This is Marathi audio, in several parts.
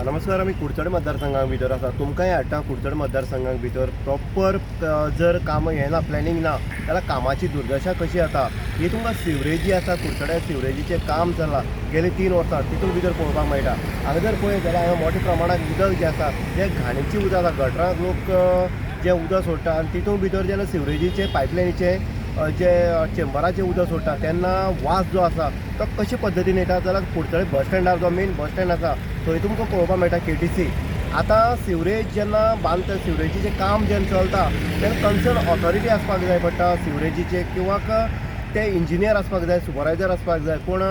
नमस्कार. आम्ही कुडचड मतदारसंघाक भितर आसा. तुमकांय हाडटा कुडचड मतदारसंघाक भितर प्रॉपर जर काम येना प्लॅनिंग ना जाल्यार कामाची दुर्दशा कशी जाता ही तुमकां सिवरेज जी आसा कुडचड्या सिवरेजीचें काम चल्लां गेली 3 वर्सां तितून भितर पळोवपाक मेळटा. हांगा जर पळयत जाल्यार हांगा मोठ्या प्रमाणात उदक जें आसा जें घाणीचें उदक आसा गटरांत लोक जें उदक सोडटा आनी तितून भितर जेन्ना सिवरेजीचे पायपलायनीचे जे चेंबराचें उदक सोडटा तेन्ना वास जो आसा तो कशे पद्दतीन येता जाल्यार कुडचडे बस स्टँडार जो मेन बस स्टँड आसा थंय तुमकां पळोवपाक मेळटा KTC. आतां सिवरेज जेन्ना बांदता सिवरेजीचें काम जेन्ना चलता तेन्ना कन्सर्न ऑथॉरिटी आसपाक जाय पडटा सिवरेजीचे किंवा ते इंजिनियर आसपाक जाय सुपरवायझर आसपाक जाय. पूण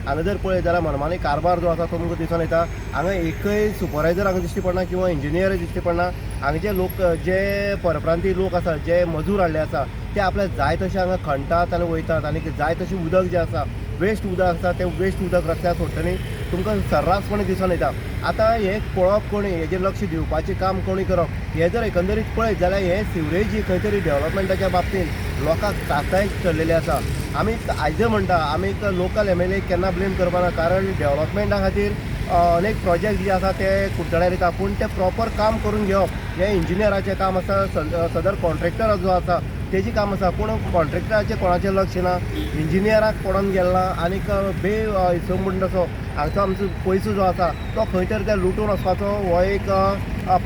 हांगा जर पळयत जाल्यार मनमानी कारबार जो आसा तो तुमकां दिसून येता. हांगा एकय सुपरवायझर हांगा दिश्टी पडना किंवा इंजिनियरूय दिश्टी पडना. हांगाचे लोक जे परप्रांतीय लोक आसा जे मजूर हाडले आसा ते आपल्याक जाय तशें हांगा खणटात आनी वयतात आनी जाय तशें उदक जें आसा वेस्ट उदक आसा तें वेस्ट उदक रस्त्यार सोडटनी तुमकां सर्रासपणे दिसून येता. आतां हें पळोवप कोणी हेजेर लक्ष दिवपाचें काम कोणी करप हें जर एकंदरीत पळयत जाल्यार हें सिवरेज जी खंय तरी डेव्हलपमेंटाच्या बाबतींत लोकांक त्रासदायक ठरलेलें आसा. आमी आयज म्हणटा आमी लोकल MLA केन्ना ब्लेम करपाना कारण डेव्हलपमेंटा खातीर अनेक प्रोजेक्ट जे आसा ते कुडचड्यार येता पूण ते प्रॉपर काम करून घेवप हें इंजिनियराचें काम आसा. सदर कॉन्ट्रॅक्टर जो आसा तेजी काम आसा पूण कॉन्ट्रॅक्टराचें कोणाचें लक्ष ना. इंजिनियराक पडोन गेला आनीक हिसब म्हणटा तसो हांगचो आमचो पयसो जो आसा तो खंय तरी ते लुटून वचपाचो हो एक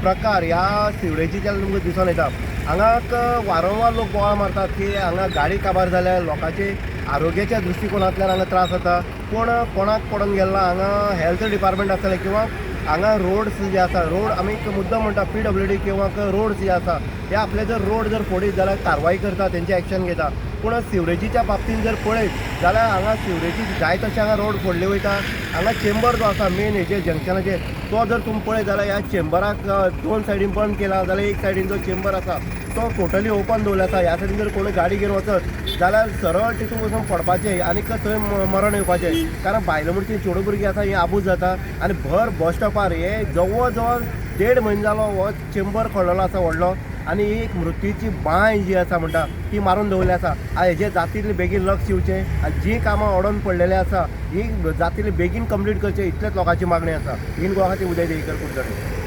प्रकार ह्या सिवरेजीच्यान तुमकां दिसून येता. हांगाक वारंवार लोक बोवाळ मारतात की हांगा गाडी काबार जाल्यार लोकांचे आरोग्याच्या दृश्टिकोनांतल्यान हांगा त्रास जाता. पूण कोणाक पडोन गेला हांगा हेल्थ डिपार्टमेंट आसतलें किंवा हांगा रोड्स जे आसा रोड आमी मुद्दम म्हणटा PWD किंवा रोड्स जे आसा हे आपले जर रोड जर फोडीत जाल्यार कारवाई करता तेंचे एक्शन घेता. पूण सिवरेजीच्या बाबतींत जर पळयत जाल्यार हांगा सिवरेजी जाय तशें हांगा रोड फोडले वयता. हांगा चेंबर जो आसा मेन हेजे जंक्शनाचेर तो जर तुमी पळयत जाल्यार ह्या चेंबराक 2 सायडीन बंद केला जाल्यार एक सायडीन जो चेंबर आसा तो टोटली ओपन दवरला आसा. ह्या सायडीन जर कोणी गाडी घेवन वचत जाल्यार सरळ तितून वचून पडपाचें आनीक थंय मरण येवपाचें कारण भायले म्हणचे चेडूं भुरगीं आसा ही आबूज जाता आनी भर बस स्टॉपार हे जवळ जवळ 1.5 म्हयनो जालो हो चेंबर खोडलेलो आसा व्हडलो आनी एक मृत्यूची बांय जी आसा म्हणटा ती मारून दवरली आसा. हेजे जातींतले बेगीन लक्ष दिवचें आनी जीं कामां अडोन पडलेलीं आसा ही जातींतले बेगीन कंप्लीट करचें इतलेंच लोकांची मागणी आसा. इन गोवा खातीर उदय देवीकर कुडचडे.